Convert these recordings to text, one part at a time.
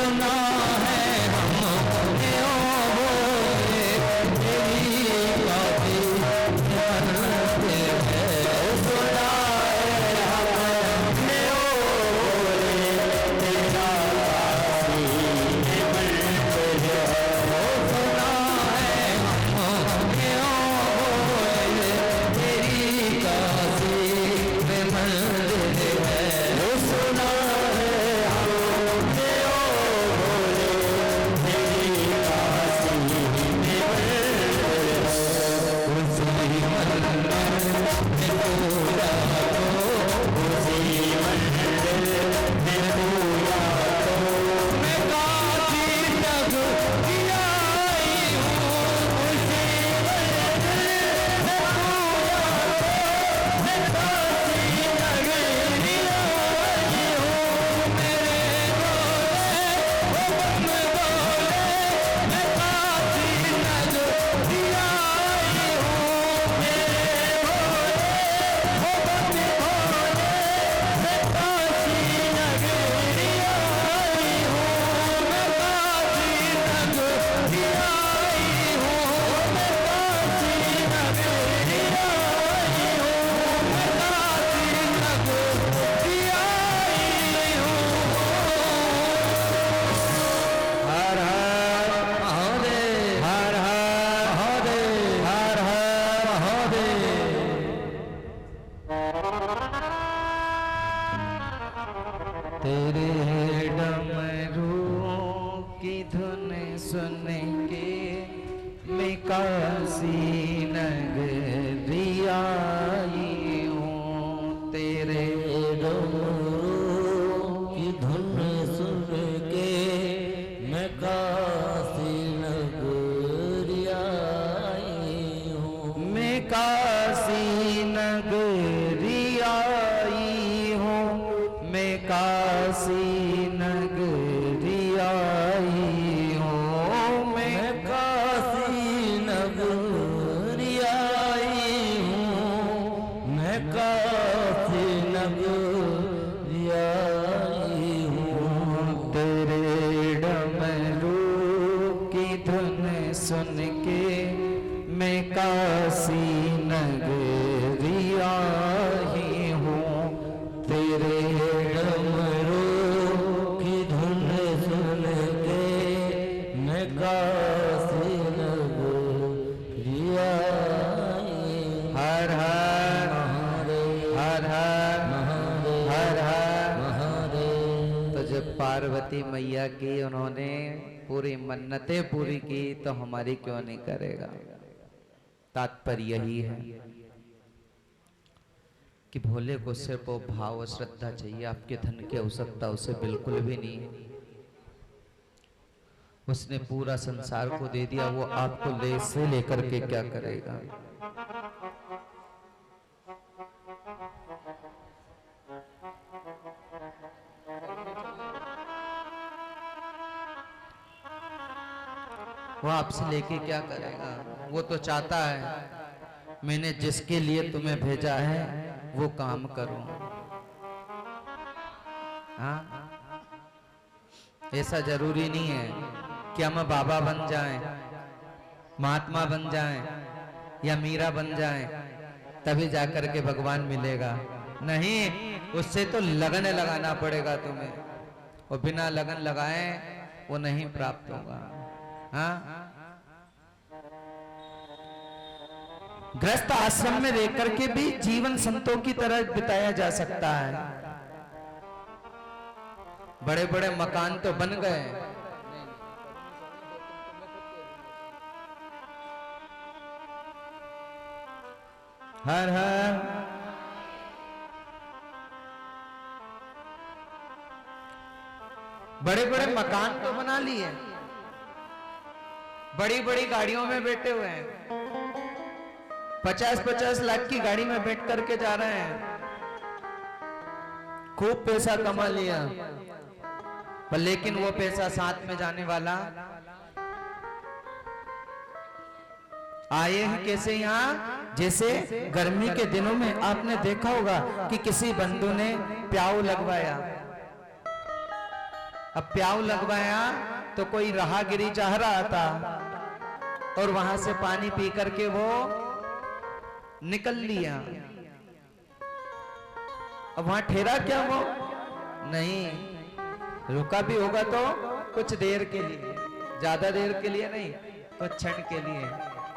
सुना है हमने ओ बोले तेरी काफी मरते हैं। सुना है हमने ओ बोले तेरा काफी मरते हैं। सुना है हमने ओ बोले तेरी काफी मरते हैं। सुना है हमने ओ बोले तेरी काशी में उसी मंदिर में पूजा तो उसी मंदिर में पूजा तो मैं काशी तक किया आई हूँ। उसी मंदिर में पूजा तो मैं काशी नगरी आई हूँ। मेरे बोले ओ बम बोले मैं काशी नगरी आई हूँ। मेरे बोले ओ बम बोले मैं काशी नगरी आई हूँ। मैं काशी नगरी आई हूँ। मैं काशी नगरी आई हूँ। मैं काशी नगरी आई हूँ। हर हर महादेव, हर हर महादेव, हर हर महादेव। तेरे डमरू की धुन सुन के मैं काशी नगरी आई हूँ। तेरे डमरू की धुन सुन के मैं काशी नगरी आई हूँ। मैं काशी नगरी आई हूँ। मैं काशी नगरी आई हूँ। मैं काशी नगरी आई हूँ। मैं काशी नगरी आई हूँ। तेरे डमरू की धुन सुन के मैं काशी नगरी आई हूँ। तेरे डमरू की धुन सुन के मैं काशी नगरी आई। हर हर हर हर हर हर महादेव। तो जब पार्वती मैया की उन्होंने पूरी मन्नतें पूरी की तो हमारी क्यों नहीं करेगा। तात्पर्य यही है कि भोले को सिर्फ वो भाव और श्रद्धा चाहिए, आपके धन की आवश्यकता उसे बिल्कुल भी नहीं है। उसने पूरा संसार को दे दिया, वो आपको ले से लेकर के क्या करेगा। वो आपसे लेके क्या करेगा। वो तो चाहता है मैंने जिसके लिए तुम्हें भेजा है वो काम करूं। हाँ, ऐसा जरूरी नहीं है कि हम बाबा बन जाएं, महात्मा बन जाएं या मीरा बन जाएं तभी जाकर के भगवान मिलेगा। नहीं, उससे तो लगन लगाना पड़ेगा तुम्हें, और बिना लगन लगाए वो नहीं प्राप्त होगा। हाँ, गृहस्थ आश्रम में रहकर के भी जीवन संतों की तरह बिताया जा सकता है। बड़े बड़े मकान तो बन गए, हर हर बड़े बड़े मकान तो बना लिए, बड़ी बड़ी गाड़ियों में बैठे हुए हैं, 50-50 लाख की गाड़ी में बैठ करके जा रहे हैं, खूब पैसा कमा लिया, पर लेकिन वो पैसा साथ में जाने वाला आए हैं कैसे यहाँ। जैसे गर्मी के दिनों में आपने देखा होगा कि किसी बंधु ने प्याऊ लगवाया, अब प्याऊ लगवाया तो कोई राहगीरी चाह रहा था और वहां से पानी पी करके वो निकल लिया। अब वहां ठहरा क्या वो? नहीं, रुका भी होगा तो कुछ देर के लिए, ज्यादा देर के लिए नहीं, कुछ क्षण के लिए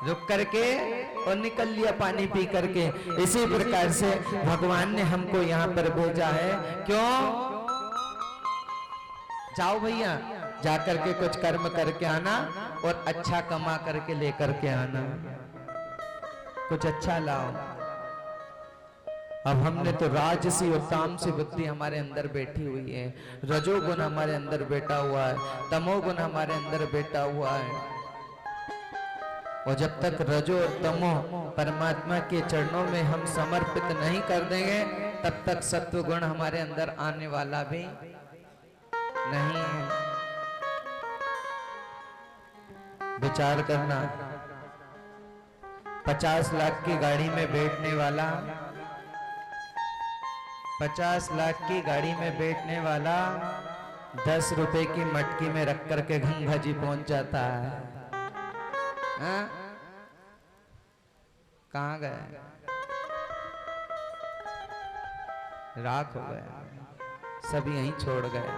रुक करके और निकल लिया पानी पी करके। इसी प्रकार से भगवान ने हमको यहाँ पर भेजा है। क्यों? जाओ भैया, जाकर के कुछ कर्म करके आना और अच्छा कमा करके लेकर के आना, कुछ अच्छा लाओ। अब हमने तो राजसी और तामसी बुद्धि हमारे अंदर बैठी हुई है, रजोगुण हमारे अंदर बैठा हुआ है, तमोगुण हमारे अंदर बैठा हुआ है। और जब तक रजो और तमो परमात्मा के चरणों में हम समर्पित नहीं कर देंगे, तब तक सत्व गुण हमारे अंदर आने वाला भी नहीं है। विचार करना, 50 लाख की गाड़ी में बैठने वाला, 50 लाख की गाड़ी में बैठने वाला 10 रुपए की मटकी में रख करके गंगा जी पहुंच जाता है। कहां गए? राख हो गया, सब यहीं छोड़ गए,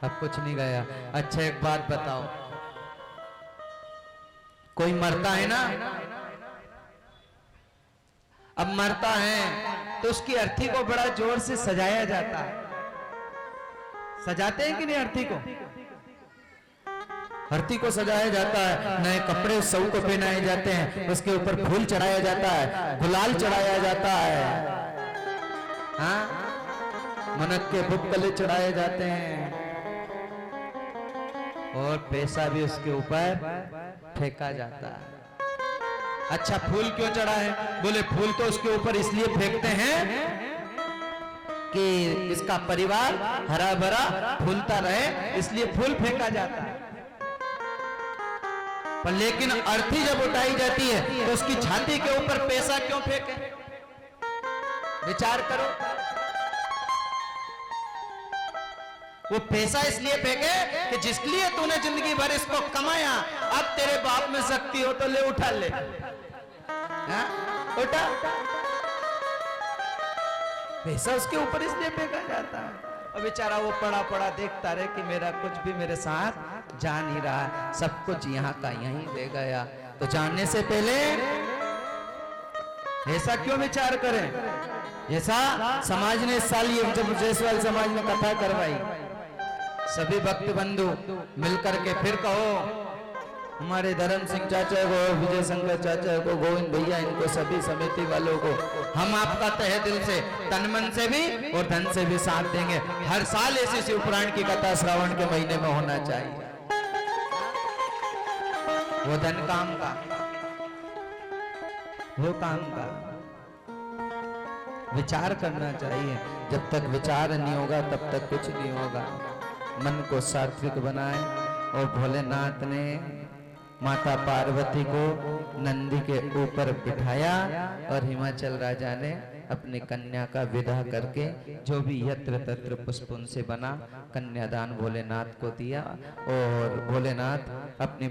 अब कुछ नहीं गया। अच्छा एक बात बताओ, कोई मरता है ना, अब मरता है तो उसकी अर्थी को बड़ा जोर से सजाया जाता है। सजाते हैं कि नहीं अर्थी को? अर्थी को सजाया जाता है, नए कपड़े सऊ को पहनाए जाते हैं, उसके ऊपर फूल चढ़ाया जाता है, गुलाल चढ़ाया जाता है, हाँ, मनक के भुक्कले चढ़ाए जाते हैं और पैसा भी उसके ऊपर फेंका जाता है। अच्छा फूल क्यों चढ़ा है? बोले फूल तो उसके ऊपर इसलिए फेंकते हैं कि इसका परिवार हरा भरा फूलता रहे, इसलिए फूल फेंका जाता है। पर लेकिन अर्थी जब उठाई जाती है तो उसकी छाती के ऊपर पैसा क्यों फेंके? विचार करो। वो पैसा इसलिए फेंके कि जिसके लिए तूने जिंदगी भर इसको कमाया, अब तेरे बाप में शक्ति हो तो ले उठा ले, उठा। पैसा उसके ऊपर इसलिए फेंका जाता है। और बेचारा वो पड़ा पड़ा देखता रहे कि मेरा कुछ भी मेरे साथ जा नहीं रहा है, सब कुछ यहाँ का यहीं दे गया। तो जानने से पहले ऐसा क्यों विचार करें? ऐसा समाज ने इस साल ये जब जयसवाल समाज में कथा करवाई, सभी भक्त बंधु मिलकर के फिर कहो हमारे धर्म सिंह चाचा को, विजय शंकर चाचा को, गोविंद भैया, इनको सभी समिति वालों को हम आपका तहे दिल से, तन मन से भी और धन से भी साथ देंगे। हर साल ऐसी शिव पुराण की कथा श्रावण के महीने में होना चाहिए। वो धन काम का, वो काम का विचार करना चाहिए। जब तक विचार नहीं होगा तब तक कुछ नहीं होगा। मन को सात्विक बनाए। और भोलेनाथ ने माता पार्वती को नंदी के ऊपर बिठाया और हिमाचल राजा ने अपनी कन्या का विदा करके जो भी यत्र तत्र पुष्प उनसे बना कन्यादान भोलेनाथ को दिया। और भोलेनाथ अपनी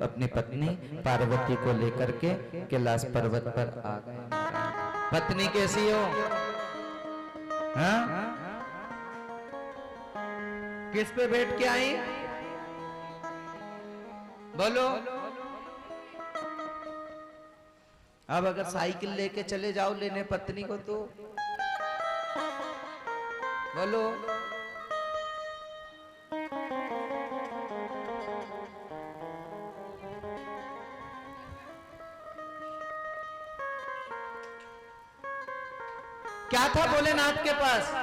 अपनी पत्नी पार्वती को लेकर के कैलाश पर्वत पर आ गए। पत्नी कैसी हो? हाँ? किस पे बैठ के आई? बोलो। अब अगर साइकिल लेके चले जाओ लेने पत्नी को तो बोलो। क्या था भोलेनाथ के पास?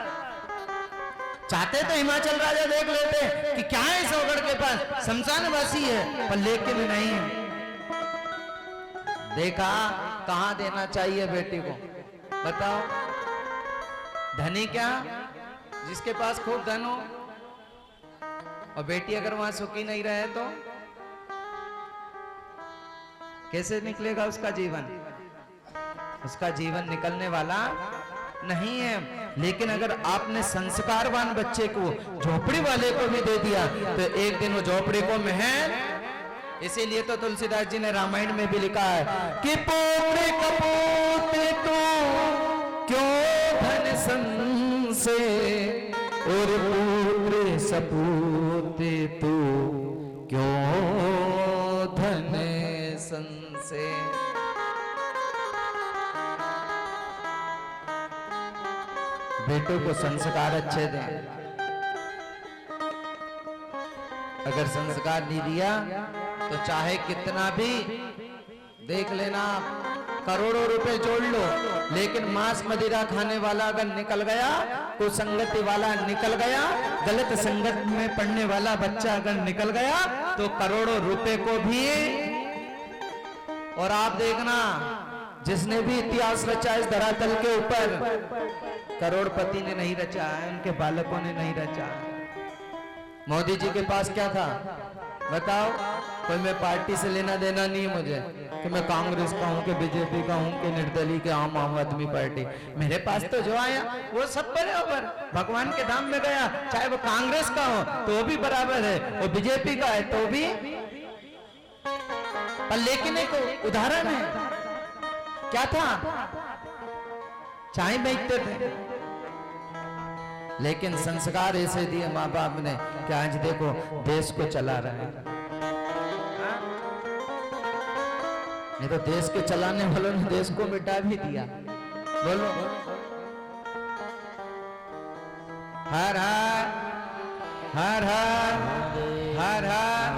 चाहते तो हिमाचल राजा देख लेते कि क्या है इस ओगड़ के पास, शमशानवासी है, पर लेकिन नहीं है। देखा कहां देना चाहिए बेटी को, बताओ। धनी क्या? जिसके पास खूब धन हो। और बेटी अगर वहां सुखी नहीं रहे तो कैसे निकलेगा उसका जीवन? उसका जीवन निकलने वाला नहीं है। लेकिन अगर आपने संस्कारवान बच्चे को, झोपड़ी वाले को भी दे दिया तो एक दिन वो झोपड़ी को महल। इसीलिए तो तुलसीदास जी ने रामायण में भी लिखा है कि पोते कपोते तो क्यों धन संसे, और पुत्र सपूते तो क्यों धन संसे। बेटों को संस्कार अच्छे दें। अगर संस्कार नहीं दिया तो चाहे कितना भी देख लेना, करोड़ों रुपए जोड़ लो, लेकिन मांस मदिरा खाने वाला अगर निकल गया, कुसंगति वाला निकल गया, गलत संगत में पढ़ने वाला बच्चा अगर निकल गया तो करोड़ों रुपए को भी। और आप देखना, जिसने भी इतिहास रचा इस धरातल के ऊपर, करोड़पति ने नहीं रचा है, उनके बालकों ने नहीं रचा है। मोदी जी के पास क्या था बताओ? कोई मैं पार्टी से लेना देना नहीं मुझे, कि मैं कांग्रेस का हूं, कि बीजेपी का हूं, कि निर्दलीय के आम आदमी पार्टी। मेरे पास तो जो आया वो सब बराबर, भगवान के धाम में गया, चाहे वो कांग्रेस का हो तो भी बराबर है, वो बीजेपी का है तो भी। पर लेकिन एक उदाहरण है, क्या था? चाय बेचते थे, लेकिन संस्कार ऐसे दिए माँ बाप ने कि आज देखो देश को चला रहे हैं। नहीं तो देश के चलाने वालों ने देश को मिटा भी दिया। बोलो हर हर हर हर हर हर।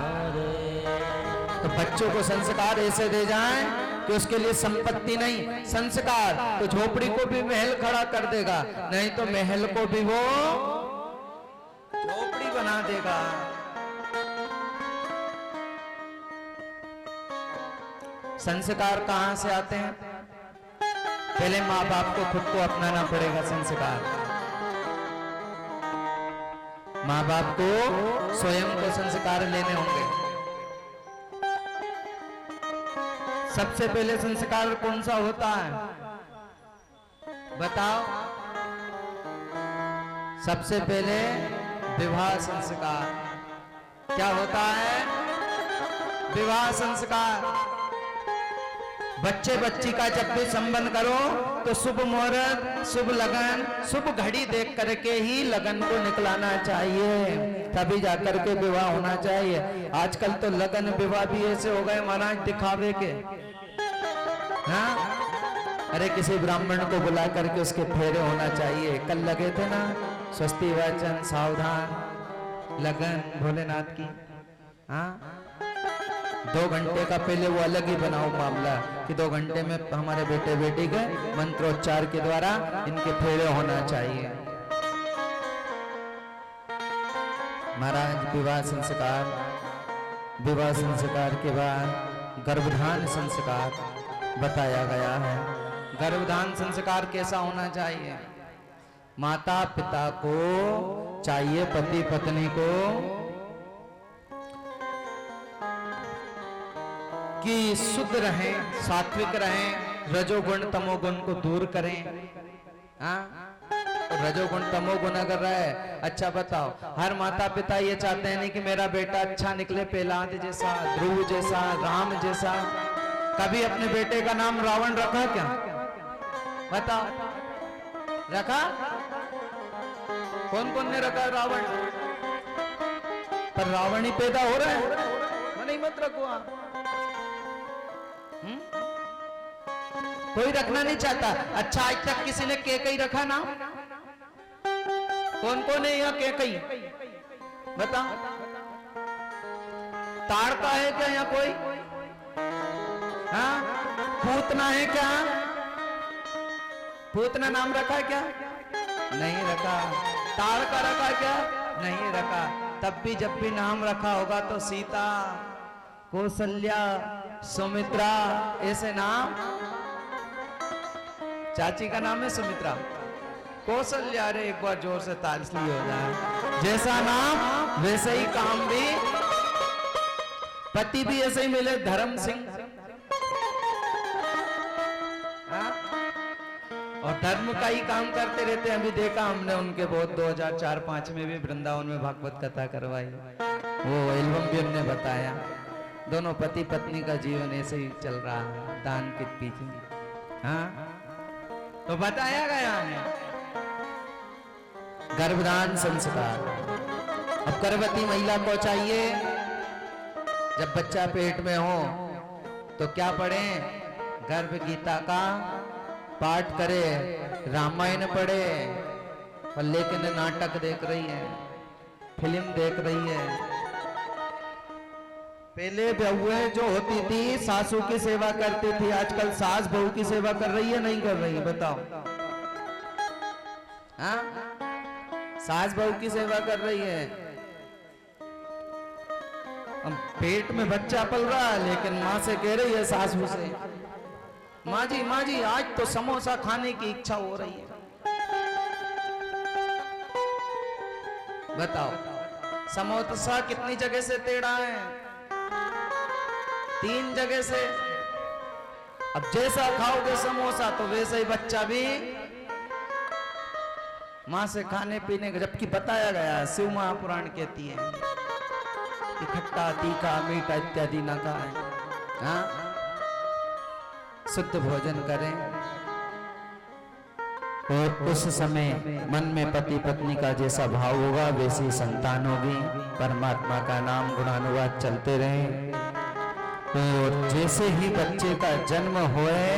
तो बच्चों को संस्कार ऐसे दे जाएं कि उसके लिए संपत्ति नहीं, संस्कार। तो झोपड़ी को भी महल खड़ा कर देगा, नहीं तो महल को भी वो झोपड़ी बना देगा। संस्कार कहां से आते हैं? पहले माँ बाप को खुद को अपनाना पड़ेगा संस्कार। माँ बाप को स्वयं को संस्कार लेने होंगे। सबसे पहले संस्कार कौन सा होता है बताओ? सबसे पहले विवाह संस्कार। क्या होता है? विवाह संस्कार। बच्चे बच्ची का जब भी संबंध करो तो शुभ मुहूर्त, शुभ लगन, शुभ घड़ी देख करके ही लगन को निकलाना चाहिए, तभी जाकर के विवाह होना चाहिए। आजकल तो लगन विवाह भी ऐसे हो गए महाराज दिखावे के। हाँ, अरे किसी ब्राह्मण को बुला करके उसके फेरे होना चाहिए। कल लगे थे ना स्वस्ति वाचन सावधान लगन भोलेनाथ की। हाँ, 2 घंटे का पहले वो अलग ही बनाओ मामला कि 2 घंटे में हमारे बेटे बेटी के मंत्रोच्चार के द्वारा इनके फेरे होना चाहिए। महाराज विवाह संस्कार, विवाह संस्कार के बाद गर्भधान संस्कार बताया गया है। गर्भधान संस्कार कैसा होना चाहिए? माता पिता को चाहिए, पति पत्नी को, कि शुद्ध रहें, सात्विक रहें, रजोगुण तमोगुण को दूर करें। हाँ, रजोगुण तमोगुण अगर रहे, अच्छा बताओ, हर माता पिता ये चाहते हैं नहीं कि मेरा बेटा अच्छा निकले, प्रहलाद जैसा, ध्रुव जैसा, राम जैसा। कभी अपने बेटे का नाम रावण रखा क्या? बताओ, रखा? कौन कौन ने रखा रावण? पर रावण ही पैदा हो रहा है, नहीं मत रखो आप। कोई रखना नहीं चाहता। अच्छा, आज तक किसी ने केकई रखा ना? कौन कौन है यहाँ केकई? बता। ताड़का है क्या यहाँ कोई? हाँ, पूतना है क्या? पूतना नाम रखा है क्या? नहीं रखा। ताड़का रखा क्या? नहीं रखा। तब भी जब भी नाम रखा होगा तो सीता, कौशल्या, सुमित्रा, ऐसे नाम। चाची का नाम है सुमित्रा, कौशल्या। अरे एक बार जोर से ताली हो जाए। जैसा नाम वैसे ही काम भी, पति भी ऐसे ही मिले, धर्म सिंह। और धर्म का ही काम करते रहते हैं। अभी देखा हमने उनके बहुत 2004-05 में भी वृंदावन में भागवत कथा करवाई, वो एल्बम भी उन्होंने बताया। दोनों पति पत्नी का जीवन ऐसे ही चल रहा है दान के पीछे। हाँ, तो बताया गया है गर्भदान संस्कार। अब गर्भवती महिला को चाहिए जब बच्चा पेट में हो तो क्या पढ़े? गर्भ गीता का पाठ करे, रामायण पढ़े, और लेकिन नाटक देख रही है, फिल्म देख रही है। पहले बहुएं जो होती थी सासू की सेवा करती थी, आजकल सास बहू की सेवा कर रही है नहीं कर रही है? बताओ। हाँ, सास बहू की सेवा कर रही है। अब पेट में बच्चा पल रहा है लेकिन माँ से कह रही है सासू से, माँ जी आज तो समोसा खाने की इच्छा हो रही है। बताओ, समोसा कितनी जगह से टेढ़ा है? 3 जगह से। अब जैसा खाओगे समोसा तो वैसे ही बच्चा भी मां से खाने पीने का, जबकि बताया गया शिव महापुराण कहती है कि खट्टा तीखा मीठा इत्यादि न खाएं, हाँ, शुद्ध भोजन करें। और उस समय मन में पति पत्नी का जैसा भाव होगा वैसी संतान होगी। परमात्मा का नाम गुणानुवाद चलते रहे। और जैसे ही बच्चे का जन्म होए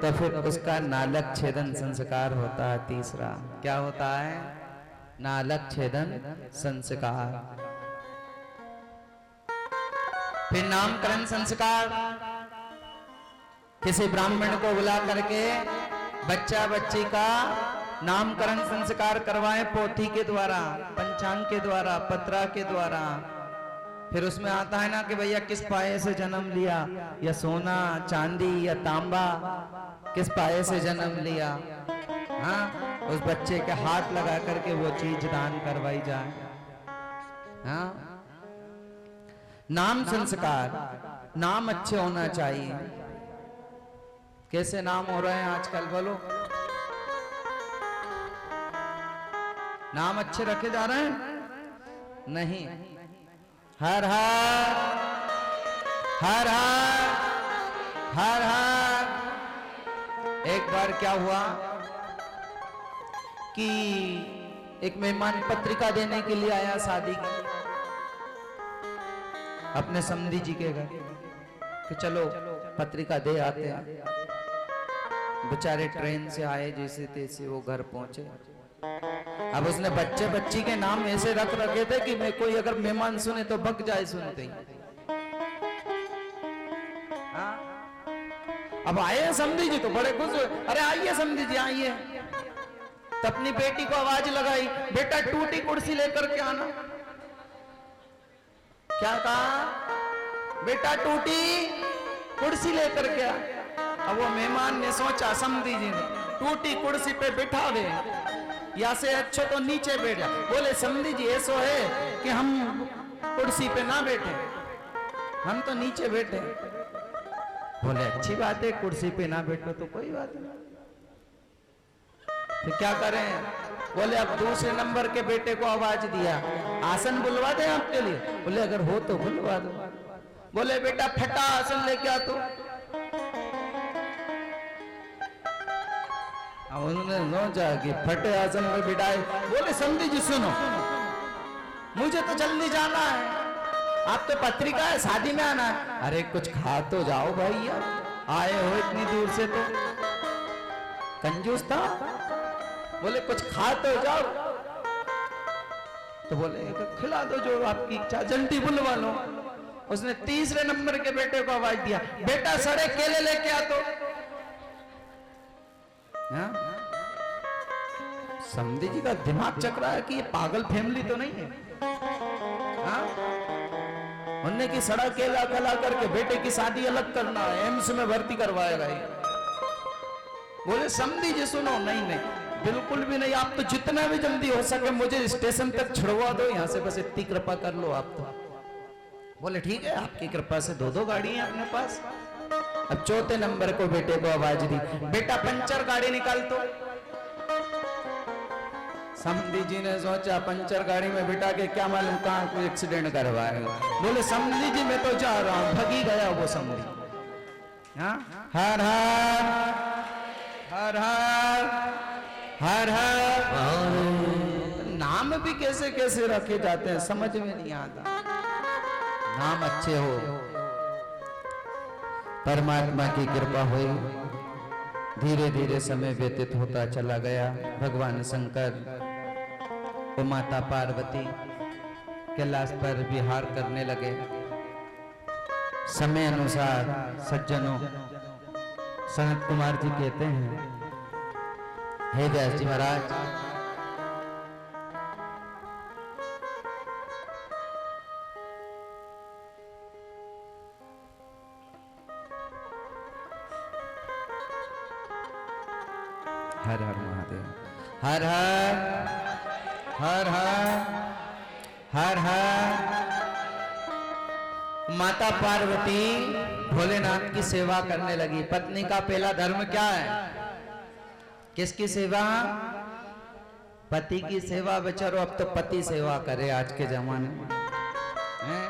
तो फिर उसका नालक छेदन संस्कार होता है। तीसरा क्या होता है? नालक छेदन संस्कार। फिर नामकरण संस्कार। किसी ब्राह्मण को बुला करके बच्चा बच्ची का नामकरण संस्कार करवाएं, पोथी के द्वारा, पंचांग के द्वारा, पत्रा के द्वारा। फिर उसमें आता है ना कि भैया किस पाए से जन्म लिया, या सोना चांदी या तांबा, किस पाए से जन्म लिया। हाँ, उस बच्चे के हाथ लगा करके वो चीज दान करवाई जाए। हाँ, नाम संस्कार। नाम अच्छे होना चाहिए। कैसे नाम हो रहे हैं आजकल बोलो? नाम अच्छे रखे जा रहे हैं? नहीं। हर हर हर हर हर हर। एक बार क्या हुआ कि एक मेहमान पत्रिका देने के लिए आया शादी की अपने समधी जी के घर, कि चलो पत्रिका दे आते हैं। बेचारे ट्रेन से आए, जैसे तैसे वो घर पहुंचे। अब उसने बच्चे बच्ची के नाम ऐसे रख रखे थे कि मैं कोई अगर मेहमान सुने तो भग जाए सुनते ही। हाँ? अब आए समधी जी तो बड़े खुश हुए, अरे आइए समधी जी आइए। तो अपनी बेटी को आवाज लगाई, बेटा टूटी कुर्सी लेकर के आना। क्या कहा? बेटा टूटी कुर्सी लेकर के आ। अब वो मेहमान ने सोचा, समधी जी ने, टूटी कुर्सी पे बिठा दे या से अच्छो तो नीचे बैठ जा। बोले समधी जी ऐसा है कि हम कुर्सी पे ना बैठे, हम तो नीचे बैठे। बोले अच्छी बात है, कुर्सी पे ना बैठो तो कोई बात नहीं, तो क्या करें? बोले अब दूसरे नंबर के बेटे को आवाज दिया, आसन बुलवा दे आपके लिए। बोले अगर हो तो बुलवा दो। बोले बेटा फटा आसन लेके आ। तो उन्होंने सोचा कि फटे आसन में बिठाए। बोले समधी जी सुनो, मुझे तो जल्दी जाना है, आप तो पत्रिका है, शादी में आना है। अरे कुछ खा तो जाओ भाई, यार आए हो इतनी दूर से तो। कंजूस था। बोले कुछ खा तो जाओ। तो बोले खिला दो जो आपकी इच्छा, जल्दी बुलवा लो। उसने तीसरे नंबर के बेटे को आवाज दिया, बेटा सड़े केले लेके आ। तो समधी जी का दिमाग चक रहा है कि ये पागल फैमिली तो नहीं है। उन्होंने की सड़ा केला खिला करके बेटे की शादी अलग करना है, एम्स में भर्ती करवाएगा ये। बोले समधी जी सुनो, नहीं नहीं बिल्कुल भी नहीं, आप तो जितना भी जल्दी हो सके मुझे स्टेशन तक छुड़वा दो यहाँ से, बस इतनी कृपा कर लो आप तो। बोले ठीक है, आपकी कृपा से 2-2 गाड़ी है अपने पास। अब चौथे नंबर को बेटे को आवाज दी, बेटा पंचर गाड़ी निकाल। तो समधी जी ने सोचा पंचर गाड़ी में बिठा के क्या मालूम कहाँ कोई एक्सीडेंट करवाएगा। बोले समधी जी मैं तो जा रहा हूँ, भगी गया वो समधी। हाँ, हर हर हर हर हर हर। नाम भी कैसे कैसे रखे जाते हैं समझ में नहीं आता। नाम अच्छे हो, परमात्मा की कृपा हुई, धीरे धीरे समय व्यतीत होता चला गया। भगवान शंकर वो माता पार्वती कैलाश पर विहार करने लगे। समय अनुसार सज्जनों सनत कुमार जी कहते हैं, हे व्यास जी महाराज, हर हर महादेव, हर हर हर हर हर हर। माता पार्वती भोलेनाथ की सेवा करने लगी। पत्नी का पहला धर्म क्या है? किसकी सेवा? पति की सेवा। बेचारो अब तो पति सेवा करे आज के जमाने में, हैं?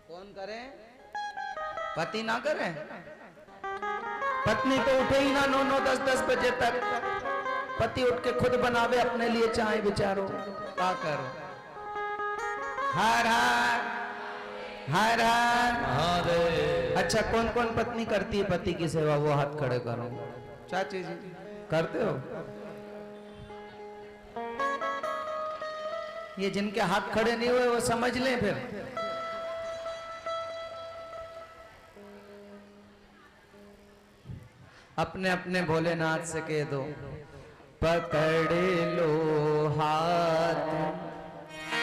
कौन करे? पति ना करे। पत्नी तो उठे ही ना 9-9 10-10 बजे तक, पति उठ के खुद बनावे अपने लिए चाय। बेचारो क्या करो। हर हर हर हर। अच्छा कौन कौन पत्नी करती है पति की सेवा? वो हाथ खड़े करो। चाची जी करते हो? ये जिनके हाथ खड़े नहीं हुए वो समझ लें फिर। अपने अपने भोलेनाथ से कह दो, पकड़ लो हाथ।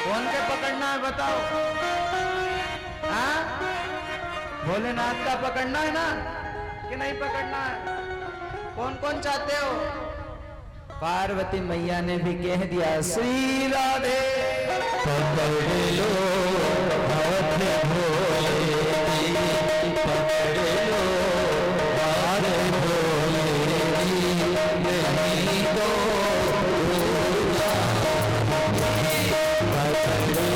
कौन के पकड़ना है बताओ? हाँ? भोलेनाथ का पकड़ना है ना कि नहीं पकड़ना है? कौन कौन चाहते हो? पार्वती मैया ने भी कह दिया, श्री राधे पकड़ लो हाथ भोले, पकड़ लो हाथ भोले, नहीं तो पकड़ लो हाथ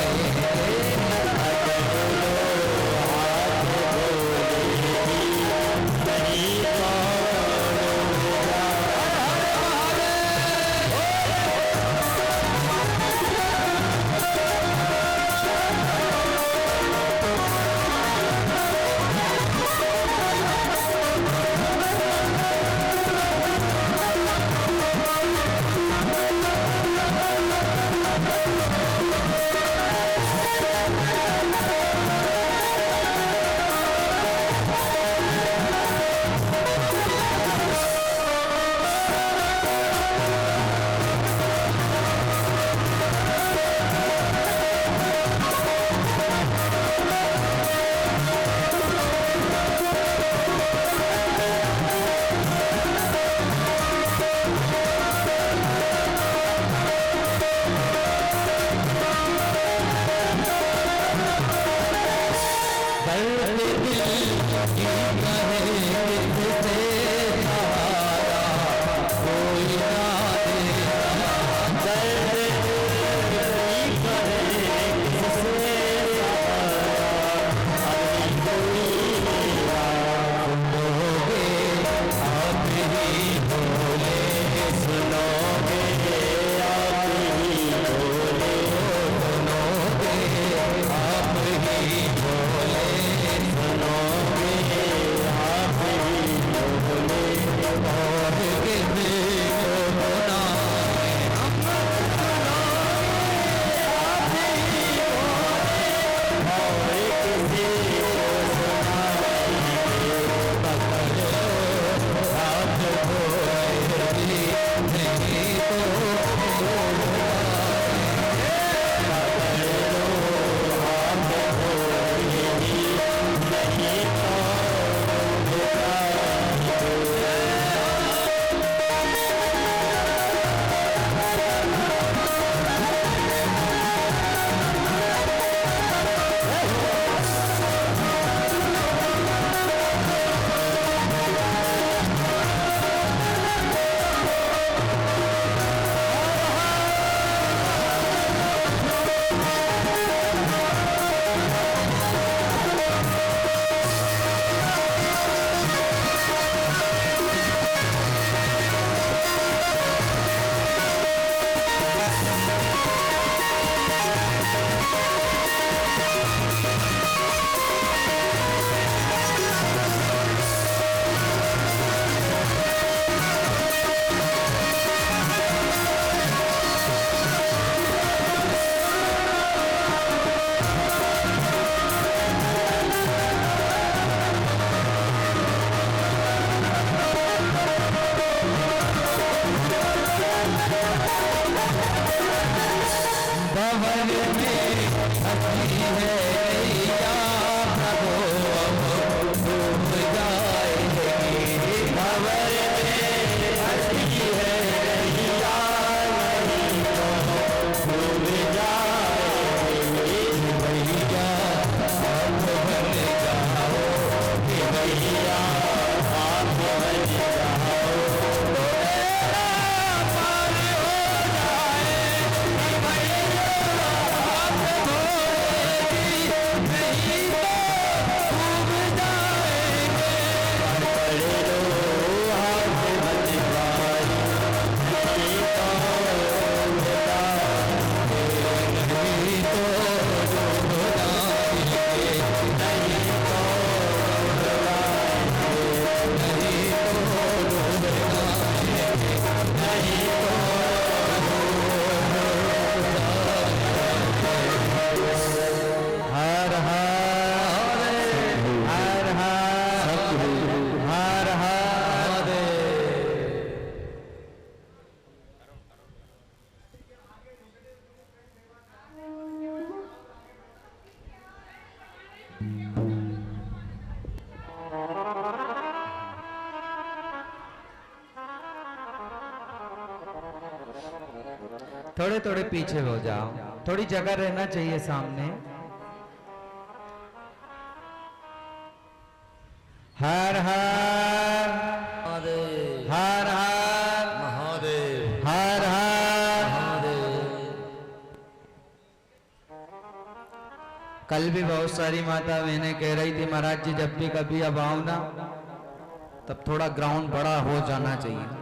भोले। थोड़े थोड़े पीछे हो जाओ, थोड़ी जगह रहना चाहिए सामने। हर हर महादेव हर हर महादेव हर हर। महादेव। कल भी बहुत सारी माता बहनें कह रही थी महाराज जी जब भी कभी अब आओ ना तब थोड़ा ग्राउंड बड़ा हो जाना चाहिए।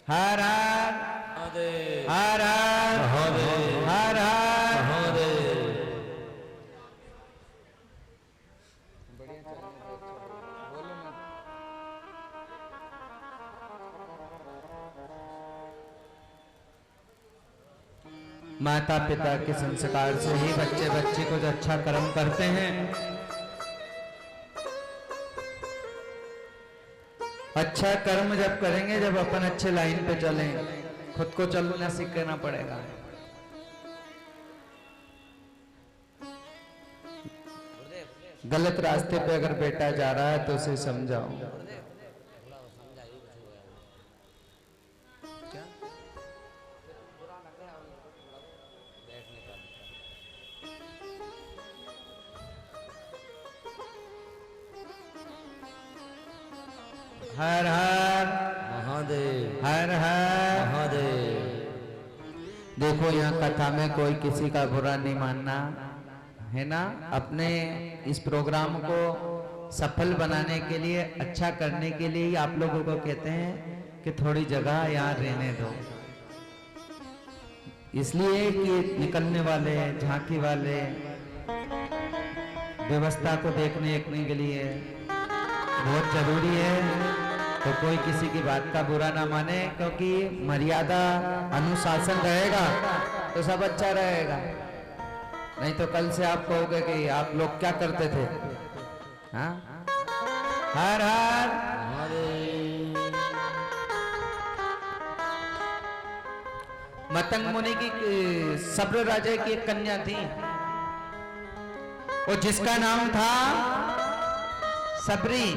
हर हर महादेव हर हर महादेव हर हर। महादेव। माता पिता के संस्कार से ही बच्चे बच्ची कुछ अच्छा कर्म करते हैं। अच्छा कर्म जब करेंगे जब अपन अच्छे लाइन पे चलें, खुद को चलना सीखना पड़ेगा। गलत रास्ते पे अगर बेटा जा रहा है तो उसे समझाओ। हर हर महादेव, हर हर महादेव। देखो यहाँ कथा में कोई किसी का बुरा नहीं मानना है ना। अपने इस प्रोग्राम को सफल बनाने के लिए, अच्छा करने के लिए ही आप लोगों को कहते हैं कि थोड़ी जगह यहाँ रहने दो, इसलिए कि निकलने वाले, झांकी वाले, व्यवस्था को देखने के लिए बहुत जरूरी है। तो कोई किसी की बात का बुरा ना माने, क्योंकि मर्यादा अनुशासन रहेगा तो सब अच्छा रहेगा। नहीं तो कल से आप कहोगे कि आप लोग क्या करते थे। हाँ, हर हर मतंग मुनि की सब्र राजा की एक कन्या थी, और जिसका नाम था सबरी।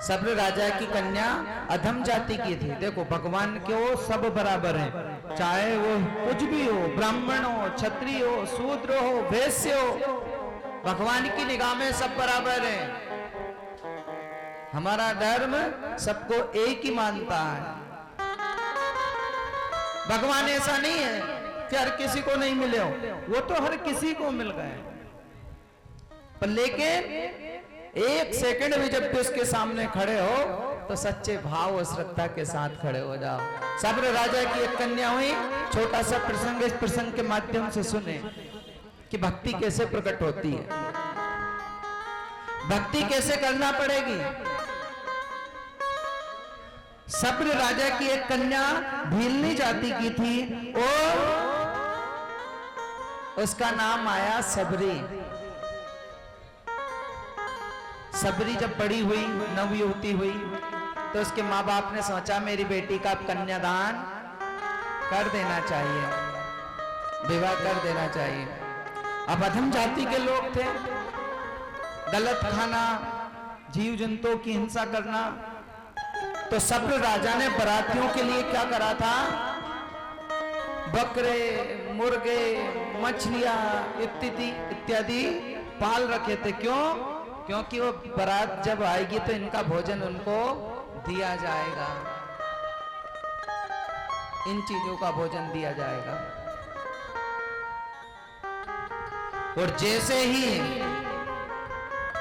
सब्र राजा की कन्या अधम जाति की थी। देखो भगवान के वो सब बराबर हैं, चाहे वो कुछ भी हो, ब्राह्मण हो, क्षत्रिय हो, शूद्र हो, वैश्य हो, भगवान की निगाह में सब बराबर हैं। हमारा धर्म सबको एक ही मानता है। भगवान ऐसा नहीं है कि हर किसी को नहीं मिले हो, वो तो हर किसी को मिल गए, पर लेकिन एक सेकंड भी जब भी उसके सामने खड़े हो तो सच्चे भाव और श्रद्धा के साथ खड़े हो जाओ। सब्र राजा की एक कन्या हुई। छोटा सा प्रसंग, इस प्रसंग के माध्यम से सुने कि भक्ति कैसे प्रकट होती है, भक्ति कैसे करना पड़ेगी। सब्र राजा की एक कन्या भीलनी जाति की थी और उसका नाम आया सबरी। सबरी जब बड़ी हुई, नवयुवती हुई, तो उसके माँ बाप ने सोचा मेरी बेटी का कन्यादान कर देना चाहिए, विवाह कर देना चाहिए। अब अधम जाति के लोग थे, गलत खाना, जीव जंतुओं की हिंसा करना। तो सब्र राजा ने बरातियों के लिए क्या करा था, बकरे, मुर्गे, मछलियां इत्यादि पाल रखे थे। क्यों? क्योंकि वो बारात जब आएगी तो इनका भोजन उनको दिया जाएगा, इन चीजों का भोजन दिया जाएगा। और जैसे ही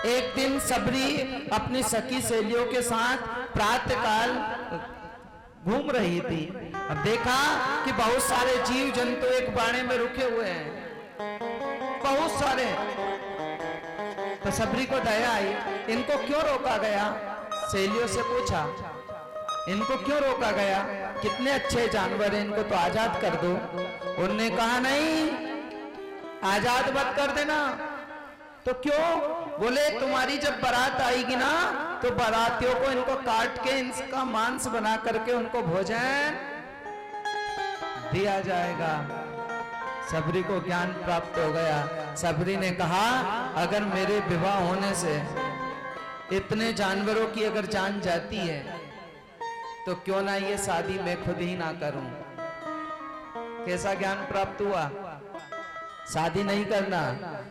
एक दिन सबरी अपनी सखी सहेलियों के साथ प्रातःकाल घूम रही थी, अब देखा कि बहुत सारे जीव जंतु एक बाड़े में रुके हुए हैं, बहुत सारे। तो सबरी को दया आई, इनको क्यों रोका गया? सहेलियों से पूछा, इनको क्यों रोका गया? कितने अच्छे जानवर हैं, इनको तो आजाद कर दो। उन्होंने कहा नहीं, आजाद मत कर देना। तो क्यों? बोले तुम्हारी जब बारात आएगी ना, तो बारातियों को इनको काट के इनका मांस बना करके उनको भोजन दिया जाएगा। सबरी को ज्ञान प्राप्त हो गया। सबरी ने कहा अगर मेरे विवाह होने से इतने जानवरों की अगर जान जाती है तो क्यों ना ये शादी मैं खुद ही ना करूं। कैसा ज्ञान प्राप्त हुआ? शादी नहीं करना।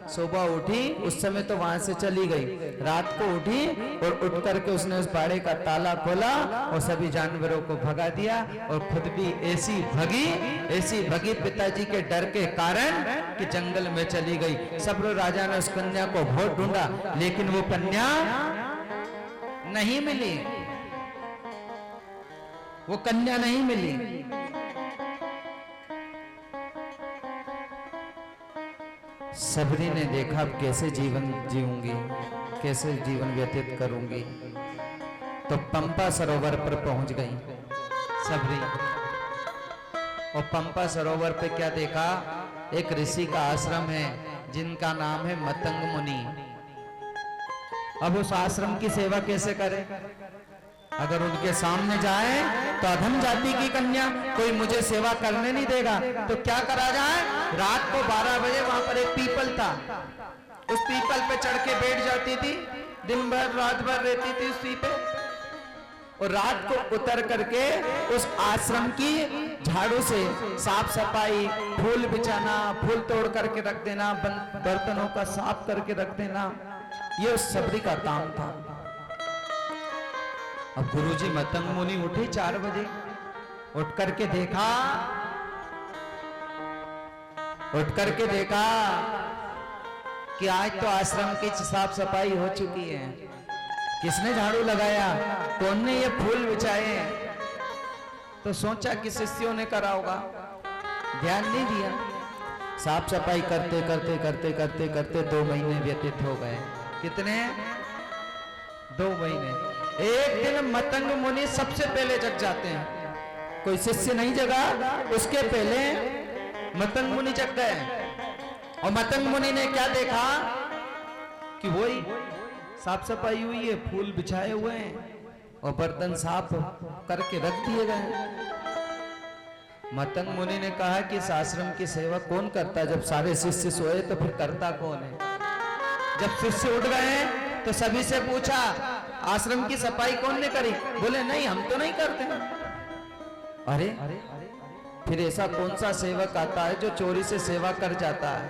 सुबह उठी, उस समय तो वहां से चली गई, रात को उठी और उठ करके उसने उस बाड़े का ताला खोला और सभी जानवरों को भगा दिया और खुद भी ऐसी भगी पिताजी के डर के कारण कि जंगल में चली गई। सब्र राजा ने उस कन्या को बहुत ढूंढा, लेकिन वो कन्या नहीं मिली, वो कन्या नहीं मिली। सबरी ने देखा अब कैसे जीवन जीऊंगी, कैसे जीवन व्यतीत करूंगी, तो पंपा सरोवर पर पहुंच गई सबरी। और पंपा सरोवर पे क्या देखा? एक ऋषि का आश्रम है जिनका नाम है मतंग मुनि। अब उस आश्रम की सेवा कैसे करें? अगर उनके सामने जाए तो अधम जाति की कन्या, कोई मुझे सेवा करने नहीं देगा, तो क्या करा जाए? रात को 12 बजे वहां पर एक पीपल था, उस पीपल पे चढ़ के बैठ जाती थी, दिन भर रात भर रहती थी उस पीपे, और रात को उतर करके उस आश्रम की झाड़ू से साफ सफाई, फूल बिछाना, फूल तोड़ करके रख देना, बर्तनों का साफ करके रख देना, ये उस सबरी का काम था। अब गुरुजी मतंग मुनि उठे 4 बजे, उठ करके देखा कि आज तो आश्रम की साफ सफाई हो चुकी है। किसने झाड़ू लगाया, कौन ने ये फूल बिछाए? तो सोचा कि शिष्यों ने करा होगा, ध्यान नहीं दिया। साफ सफाई करते करते 2 महीने व्यतीत हो गए। कितने? 2 महीने। एक दिन मतंग मुनि सबसे पहले जग जाते हैं, कोई शिष्य नहीं जगा, उसके पहले मतंग मुनि जग गए। और मतंग मुनि ने क्या देखा कि वही साफ सफाई हुई है, फूल बिछाए हुए हैं और बर्तन साफ करके रख दिए गए। मतंग मुनि ने कहा कि इस आश्रम की सेवा कौन करता है? जब सारे शिष्य सोए तो फिर करता कौन है? जब शिष्य उठ गए तो सभी से पूछा, आश्रम की सफाई कौन ने करी? बोले नहीं, हम तो नहीं करते। अरे फिर ऐसा कौन सा सेवक आता है जो चोरी से सेवा कर जाता है?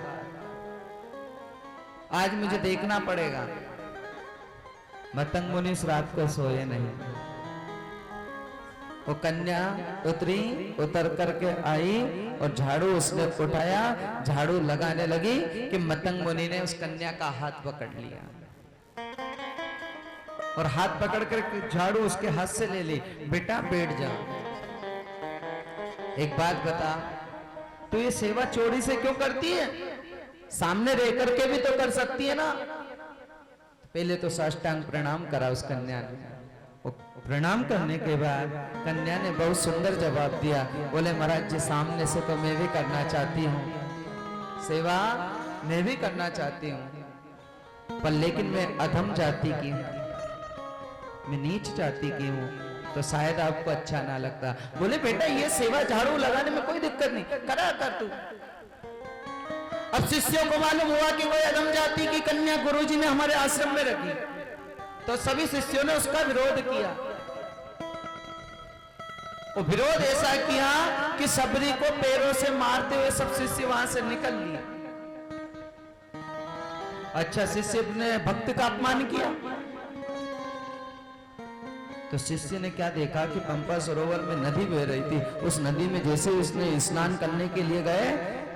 आज मुझे देखना पड़ेगा। मतंग मुनि इस रात को सोए नहीं। वो कन्या उतर करके आई और झाड़ू उसने उठाया, झाड़ू लगाने लगी कि मतंग मुनि ने उस कन्या का हाथ पकड़ लिया और हाथ पकड़ कर झाड़ू उसके हाथ से ले ली। बेटा बैठ जा, एक बात बता, तू ये सेवा चोरी से क्यों करती है? सामने रह करके भी तो कर सकती है ना। पहले तो साष्टांग प्रणाम करा उस कन्या ने। प्रणाम करने के बाद कन्या ने बहुत सुंदर जवाब दिया। बोले महाराज जी, सामने से तो मैं भी करना चाहती हूँ, सेवा मैं भी करना चाहती हूँ, पर लेकिन मैं अधम जाति की हूँ, मैं नीच जाति की हूँ, तो शायद आपको अच्छा ना लगता। बोले बेटा, ये सेवा झाड़ू लगाने में कोई दिक्कत नहीं, करा कर तू। अब शिष्यों को मालूम हुआ कि कोई अधम जाति की कन्या गुरुजी ने हमारे आश्रम में रखी, तो सभी शिष्यों ने उसका विरोध किया। वो विरोध ऐसा किया कि सबरी को पैरों से मारते हुए सब शिष्य वहां से निकल लिए। अच्छा, शिष्य ने भक्त का अपमान किया तो शिष्य ने क्या देखा कि पंपा सरोवर में नदी बह रही थी। उस नदी में जैसे उसने स्नान करने के लिए गए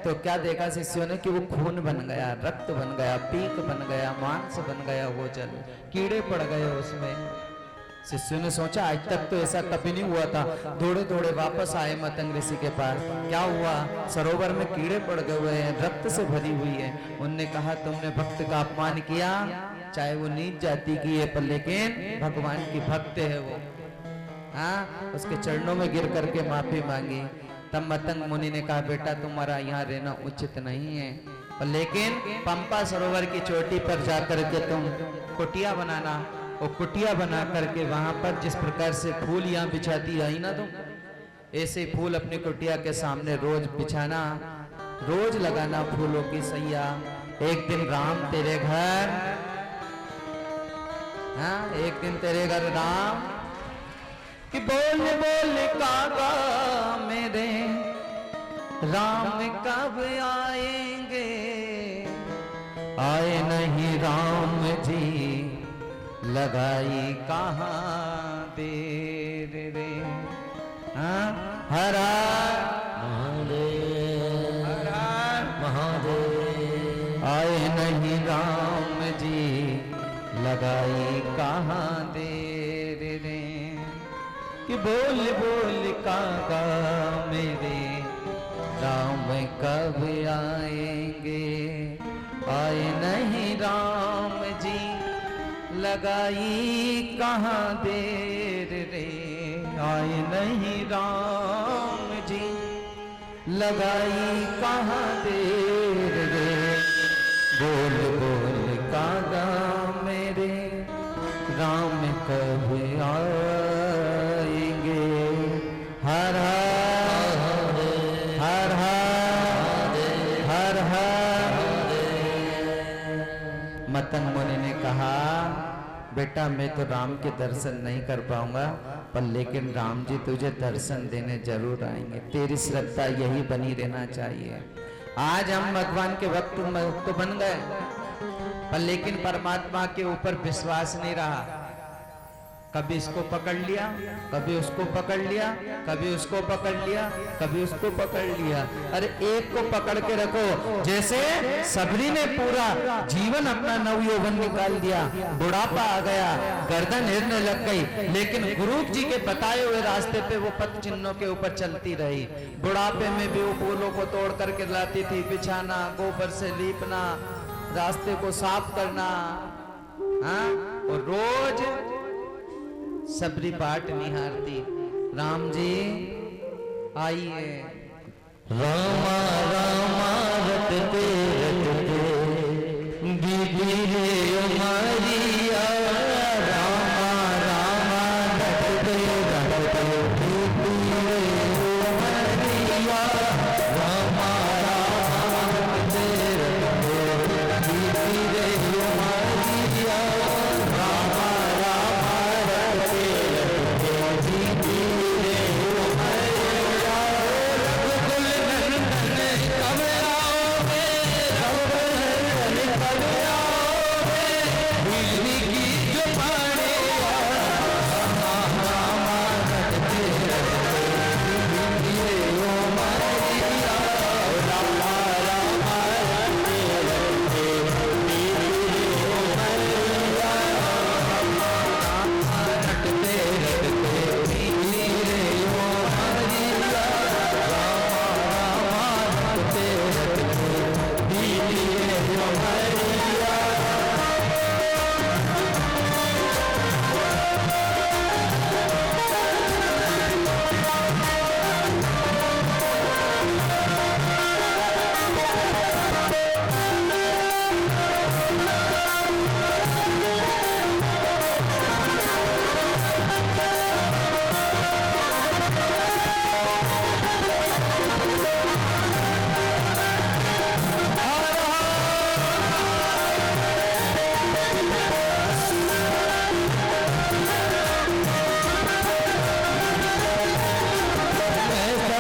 तो क्या देखा शिष्यों ने कि वो खून बन गया, रक्त बन गया, पीक बन गया, मांस बन गया, वो जल कीड़े पड़ गए उसमें। शिष्यों ने सोचा आज तक तो ऐसा कभी नहीं हुआ था। दौड़े दौड़े वापस आए मतंग ऋषि के पास। क्या हुआ? सरोवर में कीड़े पड़ गए हुए हैं, रक्त से भरी हुई है। उनने कहा तुमने भक्त का अपमान किया, चाहे वो नीच जाति की है, पर लेकिन भगवान की भक्त है वो। हाँ, उसके चरणों में गिर करके माफी मांगी। तब मतंग मुनि ने कहा बेटा, तुम्हारा यहाँ रहना उचित नहीं है, पर लेकिन पंपा सरोवर की चोटी पर जाकर के तुम कुटिया बनाना। और कुटिया बना करके वहां पर जिस प्रकार से फूल यहाँ बिछाती आई ना तुम, ऐसे फूल अपनी कुटिया के सामने रोज बिछाना, रोज लगाना फूलों की सैया। एक दिन राम तेरे घर, हाँ, एक दिन तेरे घर राम कि बोल बोल काका मेरे राम कब आएंगे? आए नहीं राम जी, लगाई कहाँ देर रे। हाँ, हर महादेव, हर महादेव। आए नहीं राम जी, लगाई कहाँ देर रे। कि बोल बोल काका मेरे राम कब आएंगे? आए नहीं राम जी, लगाई कहाँ देर रे। आए नहीं राम जी, लगाई कहाँ देर रे। बोल बोल काका मेरे राम कब आएंगे? हर हर हर हर। मतंग मुनि ने कहा बेटा, मैं तो राम के दर्शन नहीं कर पाऊंगा, पर लेकिन राम जी तुझे दर्शन देने जरूर आएंगे। तेरी श्रद्धा यही बनी रहना चाहिए। आज हम भगवान के भक्त तो बन गए, पर लेकिन परमात्मा के ऊपर विश्वास नहीं रहा। कभी इसको पकड़ लिया, कभी उसको पकड़ लिया, कभी उसको पकड़ लिया, कभी उसको पकड़ लिया। अरे एक को पकड़ के रखो। जैसे सबरी ने पूरा जीवन अपना नवयौवन निकाल दिया, बुढ़ापा आ गया, गर्दन हिलने लग गई, लेकिन गुरु जी के बताए हुए रास्ते पे वो पथ चिन्हों के ऊपर चलती रही। बुढ़ापे में भी वो फूलों को तोड़ करके लाती थी, बिछाना, गोबर से लीपना, रास्ते को साफ करना, हाँ, और रोज सबरी बाट निहारती। राम जी आइए। रामा रामा रटते रटते बीबी रे उमरिया, रामा रामा रटते रटते बीबी रे उमरिया, रामा रामा रटते रटते बीबी रे उमरिया, रामा रामा रटते रटते बीबी रे उमरिया। रघुकुल नंदन कब आओगे, रघुकुल नंदन कब आओगे, बिजली की जो पानी रामा रामा रटते रटते बीबी रे उमरिया, रामा रामा रटते रटते बीबी रे उमरिया, रामा रामा रटते रटते बीबी रे उमरिया, रामा रामा रटते रटते बीबी रे उमरिया।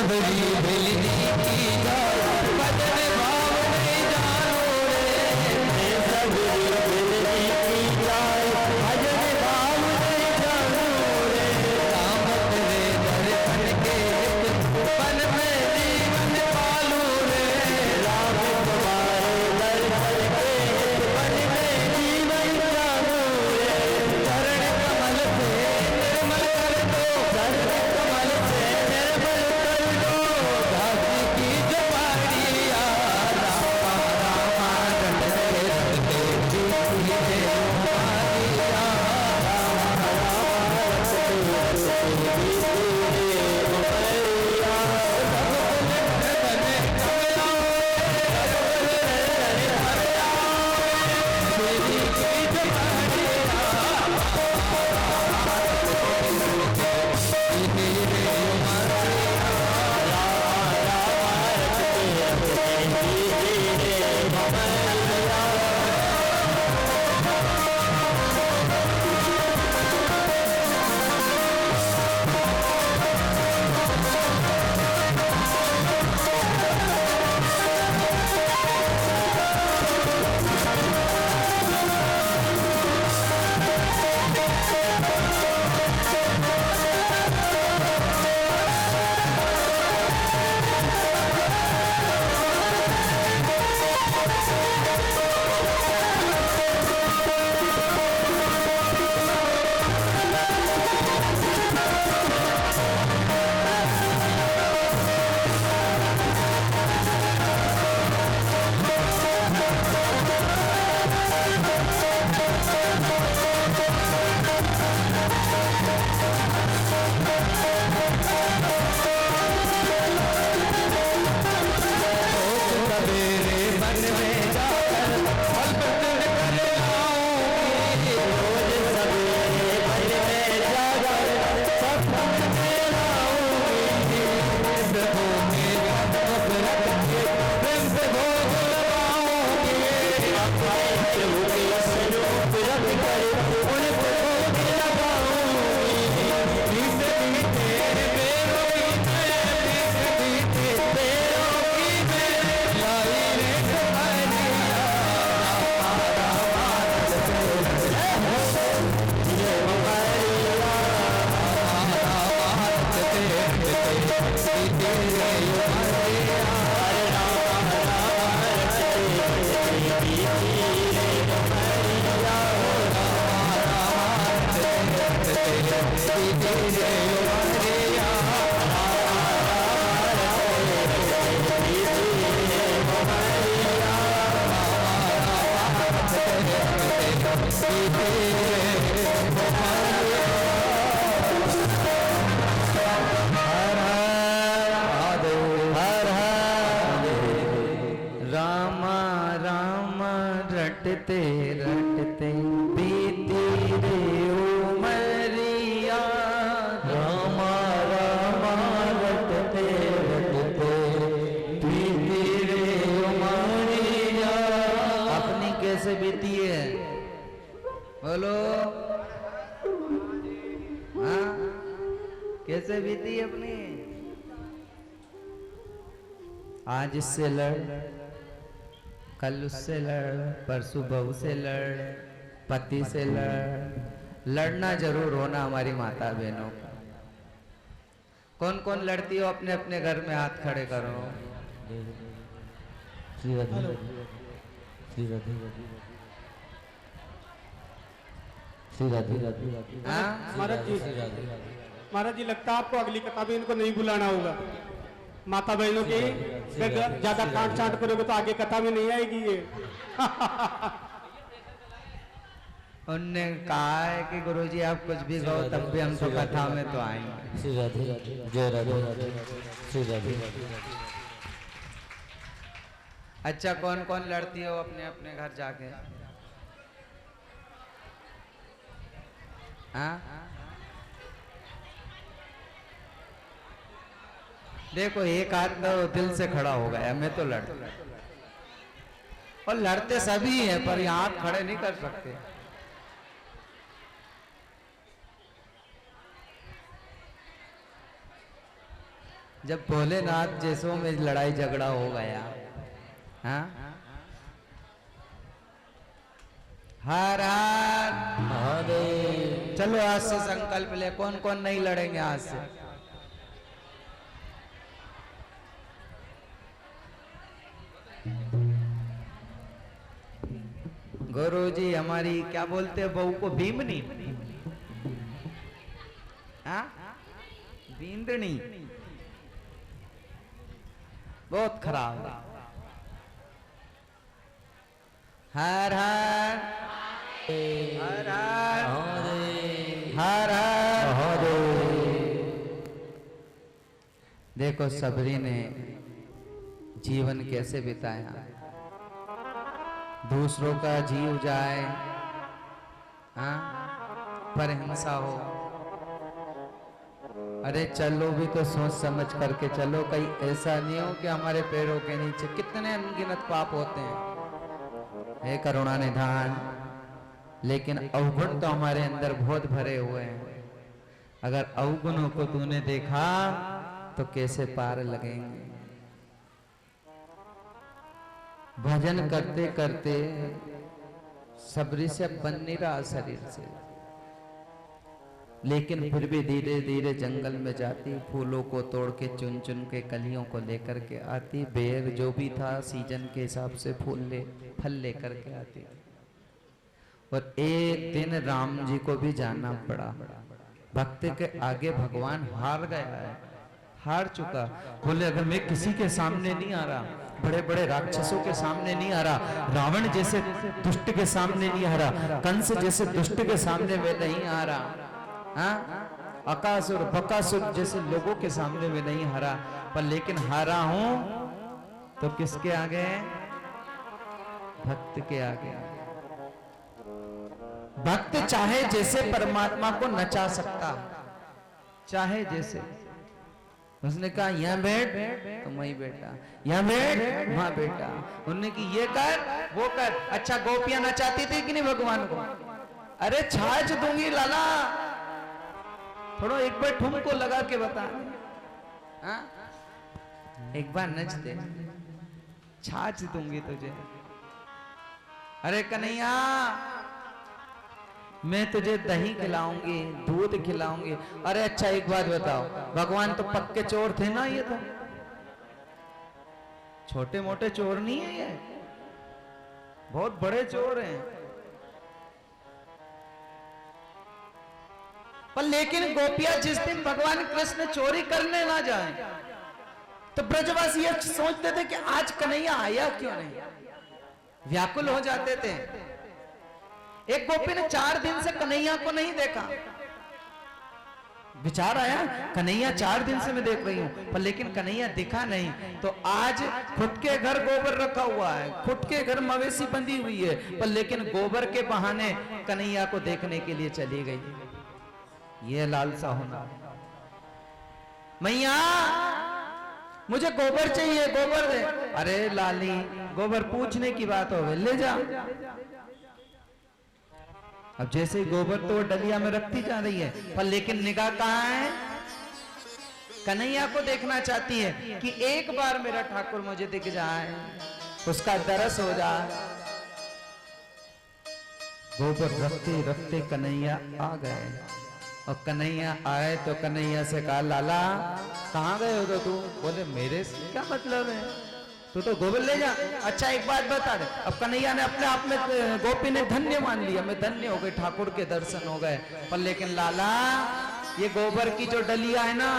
सबरी भेलनी की जाए, भजन भाव नहीं जानो रे, सबरी भेलनी की जाए, भजन भाव नहीं जानो रे, राम तेरे दर्शन के बन में जीवन पालू रे, राम तुम्हारे दर्शन के बन में जीवन पालू रे, चरण कमल से निर्मल कर दो, चरण कमल से निर्मल कर दो, घासी की जवाड़िया, रामा रामा रटते रटते बीबी रे उमरिया, रामा रामा रटते रटते बीबी रे उमरिया। रघुकुल नंदन कब आओगे, रघुकुल नंदन कब आओगे, बिजली की जवाड़िया, रामा रामा रटते रटते बीबी रे उमरिया, रामा रामा रटते रटते बीबी रे उमरिया। रामा रामा रटते रटते बीती रे उमरिया, रामा रामा रटते रटते बीती रे उमरिया। अपनी कैसे बीती है बोलो? हाँ कैसे बीती अपनी? आज इससे लड़, कल उससे लड़, परसों बहू से लड़, पति से लड़। लड़ना जरूर होना हमारी माता बहनों का। कौन कौन लड़ती हो अपने अपने घर में हाथ खड़े करो। हाँ? महाराज जी लगता है आपको अगली कथा में इनको नहीं बुलाना होगा। माता बहनों की ज्यादा काट छाट करोगे तो आगे कथा में नहीं आएगी ये। उनने कहा है कि गुरुजी आप कुछ भी कहो तब भी हम तो कथा में तो आएंगे। श्री राधे जय राधे श्री राधे। अच्छा कौन कौन लड़ती हो अपने अपने घर जाके? हाँ? देखो एक आदमी तो दिल से खड़ा हो गया, मैं तो लड़, और लड़ते सभी हैं पर यहाँ हाथ खड़े नहीं कर सकते। जब भोलेनाथ जैसों में लड़ाई झगड़ा हो गया, हाँ? हर हर महादेव। चलो आज से संकल्प ले, कौन कौन नहीं लड़ेंगे आज से? गुरुजी हमारी क्या बोलते हैं बहू को? भीमनी, हाँ? बींदनी बहुत खराब है। हर हर हर हर हर हर। देखो सबरी ने जीवन कैसे बिताया, दूसरों का जीव जाए, हाँ? पर हिंसा हो। अरे चलो भी तो सोच समझ करके चलो, कहीं ऐसा नहीं हो कि हमारे पैरों के नीचे कितने अनगिनत पाप होते हैं। हे करुणा निधान, लेकिन अवगुण तो हमारे अंदर बहुत भरे हुए हैं। अगर अवगुणों को तूने देखा तो कैसे पार लगेंगे। भजन करते करते सबरी से बन नहीं रहा शरीर से, लेकिन फिर भी धीरे धीरे जंगल में जाती, फूलों को तोड़ के चुन चुन के कलियों को लेकर के आती। बेर जो भी था सीजन के हिसाब से फल लेकर के आती। और एक दिन राम जी को भी जाना पड़ा। भक्त के आगे भगवान हार गया है, हार चुका। बोले अगर मैं किसी के सामने नहीं आ रहा, बड़े बड़े राक्षसों के सामने नहीं आ रहा, रावण जैसे दुष्ट के सामने नहीं आ रहा, कंस जैसे दुष्ट के सामने मैं नहीं आ रहा, हाँ? अकासुर बकासुर जैसे लोगों के सामने में नहीं हारा, पर लेकिन हारा हूं तो किसके आगे? भक्त के आगे। भक्त चाहे जैसे परमात्मा को नचा सकता, चाहे जैसे। उसने कहा यहाँ बैठ तो वहीं बैठा, यहाँ बैठ वहां बैठा। उन्होंने की ये कर वो कर। अच्छा गोपियां नचाती थी कि नहीं भगवान को? अरे छाछ दूंगी लाला, थोड़ा एक बार ठुमको लगा के बता, हाँ? एक बार नच दे, छाछ दूंगी तुझे। अरे कन्हैया मैं तुझे दही खिलाऊंगी, दूध खिलाऊंगी। अरे अच्छा एक बात बताओ, भगवान तो पक्के चोर थे ना, ये तो छोटे मोटे चोर नहीं है, ये बहुत बड़े चोर हैं। पर लेकिन गोपियां जिस दिन भगवान कृष्ण चोरी करने ना जाएं, तो ब्रजवासी ये सोचते थे कि आज कन्हैया आया क्यों नहीं, व्याकुल हो जाते थे। एक गोपी ने 4 दिन से कन्हैया को नहीं देखा, विचार आया कन्हैया 4 दिन से मैं देख रही हूं, पर लेकिन कन्हैया दिखा नहीं। तो आज खुद के घर गोबर रखा हुआ है, खुद के घर मवेशी बंधी हुई है, पर लेकिन गोबर के बहाने कन्हैया को देखने के लिए चली गई। ये लालसा होना, मैया मुझे गोबर चाहिए, गोबर दे। अरे लाली, गोबर पूछने की बात हो गई, ले जा। अब जैसे ही गोबर तो डलिया में रखती जा रही है, पर लेकिन निगाह कहां है, कन्हैया को देखना चाहती है कि एक बार मेरा ठाकुर मुझे दिख जाए, उसका दरस हो जाए। गोबर रखते रखते कन्हैया आ गए, और कन्हैया आए तो कन्हैया से कहा, लाला कहाँ गए हो? तो तू बोले मेरे से क्या मतलब है, तू तो गोबर ले जा। अच्छा एक बात बता दे। अब कन्हैया ने अपने आप में, गोपी ने धन्य मान लिया, मैं धन्य हो गई, ठाकुर के दर्शन हो गए। पर लेकिन लाला, ये गोबर की जो डलिया है ना,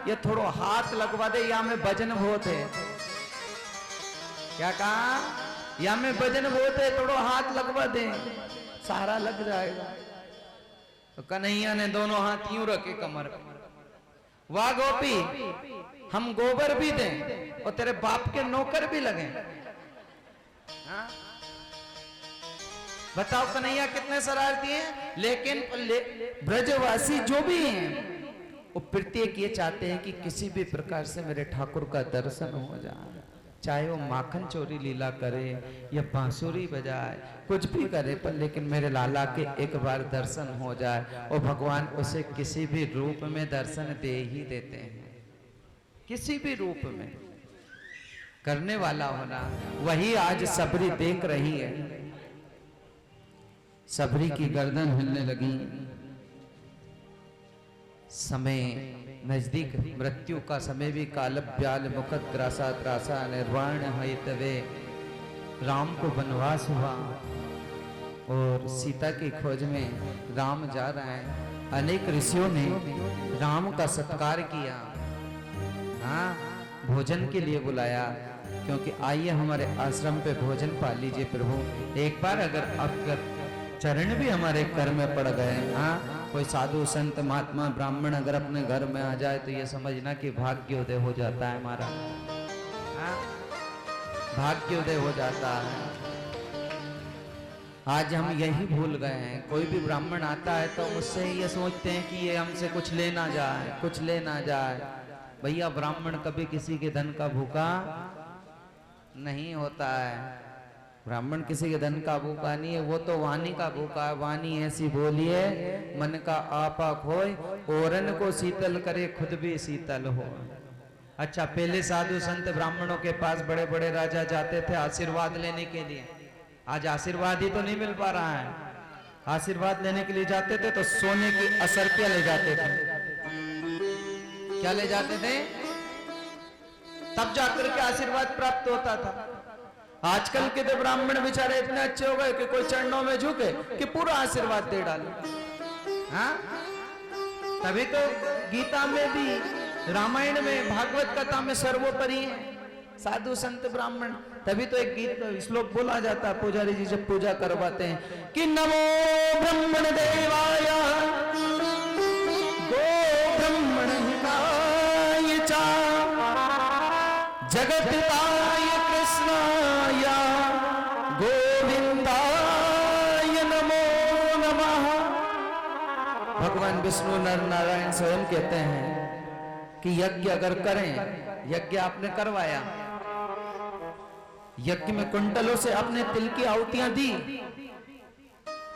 ये थोड़ा हाथ लगवा दे, या में वजन बहुत है। क्या कहा? या में वजन बहुत है, थोड़ा हाथ लगवा दे, सहारा लग जाएगा। तो कन्हैया ने दोनों हाथ यूं रखे कमर। वाह गोपी, हम गोबर भी दें और तेरे बाप के नौकर भी लगे। हाँ? बताओ कन्हैया कितने शरारती हैं। लेकिन ब्रजवासी जो भी हैं, वो प्रत्येक ये चाहते हैं कि किसी भी प्रकार से मेरे ठाकुर का दर्शन हो जाए, चाहे वो माखन चोरी लीला करे या बांसुरी बजाए, कुछ भी करे, पर लेकिन मेरे लाला के एक बार दर्शन हो जाए। और भगवान उसे किसी भी रूप में दर्शन दे ही देते हैं, किसी भी रूप में करने वाला होना। वही आज सबरी देख रही है। सबरी की गर्दन हिलने लगी, समय नजदीक, मृत्यु का समय भी काल ब्याल मुखत ग्रासा त्रासा निर्वाण हितवे। राम को वनवास हुआ और सीता की खोज में राम जा रहा है। अनेक ऋषियों ने राम का सत्कार किया, हाँ, भोजन के लिए बुलाया, क्योंकि आइए हमारे आश्रम पे भोजन पा लीजिए प्रभु। एक बार अगर चरण भी हमारे घर में पड़ गए, हाँ, कोई साधु संत महात्मा ब्राह्मण अगर अपने घर में आ जाए तो ये समझना कि भाग्योदय हो जाता है हमारा, हाँ, भाग्योदय हो जाता है। आज हम यही भूल गए हैं। कोई भी ब्राह्मण आता है तो मुझसे ये सोचते हैं कि ये हमसे कुछ लेना जाए, कुछ लेना जाए। भैया ब्राह्मण कभी किसी के धन का भूखा नहीं होता है। ब्राह्मण किसी के धन का भूखा नहीं है, वो तो वाणी का भूखा है। वाणी ऐसी बोलिए, मन का आपा खोए, औरन को शीतल करे, खुद भी शीतल हो। अच्छा, पहले साधु संत ब्राह्मणों के पास बड़े बड़े राजा जाते थे आशीर्वाद लेने के लिए। आज आशीर्वाद ही तो नहीं मिल पा रहा है। आशीर्वाद लेने के लिए जाते थे तो सोने की असरकियां ले जाते थे। क्या ले जाते थे? तब जाकर के आशीर्वाद प्राप्त होता था। आजकल के तो ब्राह्मण बेचारे इतने अच्छे हो गए कि कोई चरणों में झुके कि पूरा आशीर्वाद दे डाले। हाँ, तभी तो गीता में भी, रामायण में, भागवत कथा में सर्वोपरि है साधु संत ब्राह्मण। तभी तो एक गीत श्लोक बोला जाता है, पुजारी जी जब पूजा करवाते हैं कि नमो ब्रह्मण देवाय गो ब्रह्मण हिताय च जगत्ताय कृष्णाय गोविंदाय नमो नमः। भगवान विष्णु नर नारायण स्वयं कहते हैं कि यज्ञ अगर करें, यज्ञ आपने करवाया, यज्ञ में कुंटलों से आपने तिल की आहुतियां दी,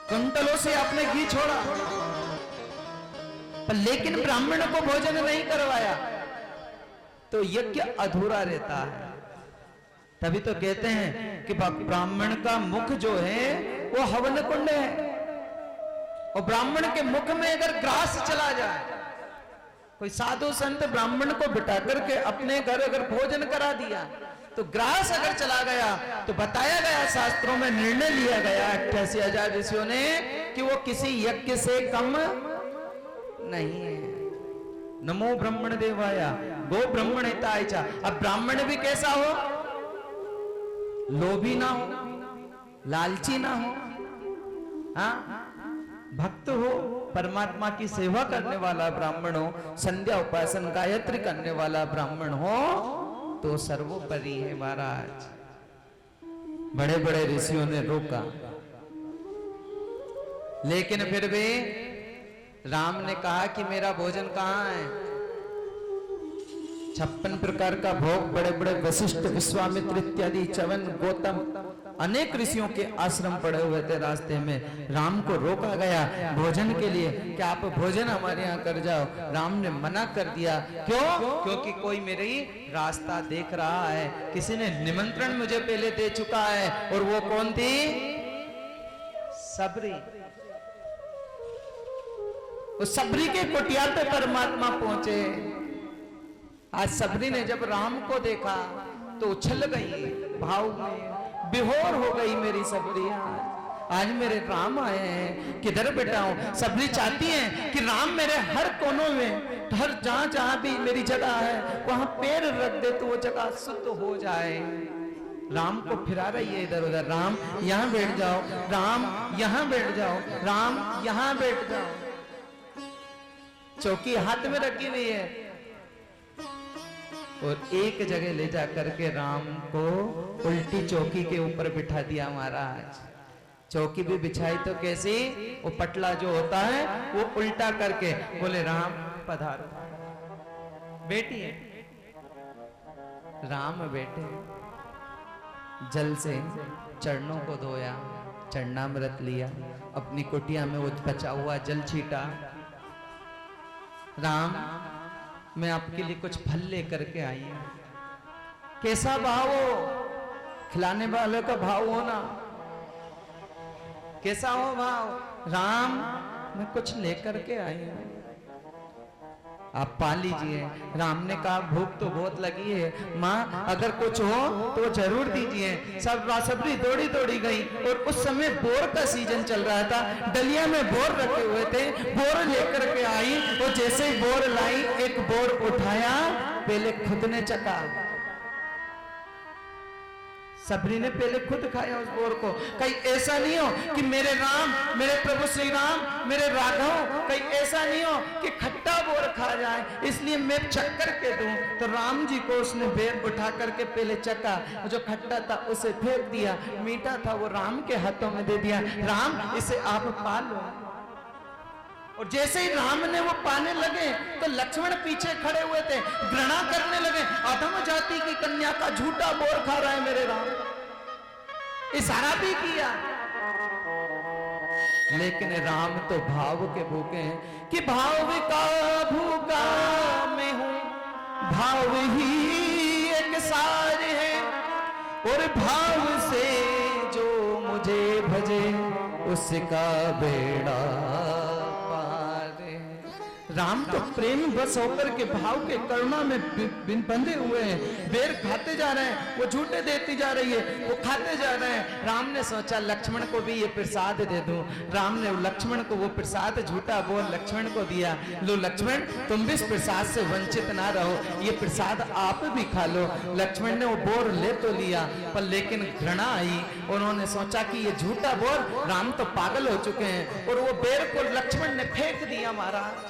कुंटलों से आपने घी छोड़ा, पर लेकिन ब्राह्मण को भोजन नहीं करवाया तो यज्ञ अधूरा रहता है। तभी तो कहते हैं कि ब्राह्मण का मुख जो है वो हवन कुंड है। और ब्राह्मण के मुख में अगर ग्रास चला जाए, कोई साधु संत ब्राह्मण को बिठा करके अपने घर अगर भोजन करा दिया तो ग्रास अगर चला गया तो बताया गया, शास्त्रों में निर्णय लिया गया 88,000 ऋषियों ने कि वो किसी यज्ञ से कम नहीं है। नमो ब्राह्मण देवाया गो ब्राह्मण हिताय च। अब ब्राह्मण भी कैसा हो, लोभी ना हो, लालची ना हो, हाँ, भक्त हो, परमात्मा की सेवा करने वाला ब्राह्मण हो, संध्या उपासन गायत्री करने वाला ब्राह्मण हो तो सर्वोपरि है महाराज। बड़े बड़े ऋषियों ने रोका, लेकिन फिर भी राम ने कहा कि मेरा भोजन कहाँ है। 56 प्रकार का भोग, बड़े बड़े वशिष्ठ, विश्वामित्र इत्यादि, च्यवन, गौतम, अनेक ऋषियों के आश्रम पड़े हुए थे रास्ते में। राम को रोका गया भोजन के लिए कि आप भोजन हमारे यहाँ कर जाओ। राम ने मना कर दिया। क्यों? क्योंकि कोई मेरी रास्ता देख रहा है, किसी ने निमंत्रण मुझे पहले दे चुका है। और वो कौन थी? सबरी। उस सबरी के कुटिया पे परमात्मा पहुंचे। आज सबरी ने जब राम को देखा तो उछल गई, भाव में बेहोर हो गई मेरी सबरी। आज मेरे राम आए हैं, किधर बैठा हूं। सबरी चाहती है कि राम मेरे हर कोनों में, हर जहां जहां भी मेरी जगह है वहां पैर रख दे तो वो जगह शुद्ध हो जाए। राम को फिरा रही है इधर उधर, राम यहां बैठ जाओ, राम यहां बैठ जाओ, राम यहां बैठ जाओ। चौकी हाथ में रखी हुई है और एक जगह ले जा करके राम को उल्टी चौकी के ऊपर बिठा दिया महाराज। चौकी भी बिछाई तो कैसी, वो पटला जो होता है वो उल्टा करके बोले राम पधारो, बैठिए। राम बैठे, जल से चरणों को धोया, चरणामृत लिया, अपनी कुटिया में वो बचा हुआ जल छीटा। राम मैं आपके लिए कुछ फल लेकर के आई हूं। कैसा भाव हो, खिलाने वाले का भाव हो ना, कैसा हो भाव। राम मैं कुछ लेकर के आई हूं, आप पा लीजिए। राम ने कहा भूख तो बहुत लगी है माँ, अगर कुछ हो तो जरूर दीजिए। सबरी दौड़ी दौड़ी गई और उस समय बोर का सीजन चल रहा था, डलिया में बोर रखे हुए थे, बोर लेकर के आई और जैसे ही बोर लाई, एक बोर उठाया, पहले खुद ने चखा। सबरी ने पहले खुद खाया उस बोर को। कहीं ऐसा नहीं हो कि मेरे राम, मेरे प्रभु श्री राम, मेरे राघव, कहीं ऐसा नहीं हो कि खट्टा बोर खा जाए, इसलिए मैं चख करके दूं। तो राम जी को उसने बेर उठा करके पहले चखा, जो खट्टा था उसे फेंक दिया, मीठा था वो राम के हाथों में दे दिया। राम इसे आप पा लो। और जैसे ही राम ने वो पाने लगे तो लक्ष्मण पीछे खड़े हुए थे, घृणा करने लगे। अधम जाति की कन्या का झूठा बोर खा रहा है मेरे राम, इशारा भी किया। लेकिन राम तो भाव के भूखे हैं कि भाव का भूखा मैं हूं, भाव ही एक सार है, और भाव से जो मुझे भजे उसका बेड़ा। राम तो प्रेम बस होकर के भाव के करुणा में बंधे हुए हैं। बेर खाते जा रहे हैं, वो झूठे देती जा रही है, वो खाते जा रहे हैं। राम ने सोचा लक्ष्मण को भी ये प्रसाद दे दूं। राम ने लक्ष्मण को वो प्रसाद झूठा बोल लक्ष्मण को दिया। लो लक्ष्मण, तुम भी इस प्रसाद से वंचित ना रहो, ये प्रसाद आप भी खा लो। लक्ष्मण ने वो बोर ले तो लिया, पर लेकिन घृणा आई। उन्होंने सोचा कि ये झूठा बोर, राम तो पागल हो चुके हैं, और वो बेर को लक्ष्मण ने फेंक दिया महाराज।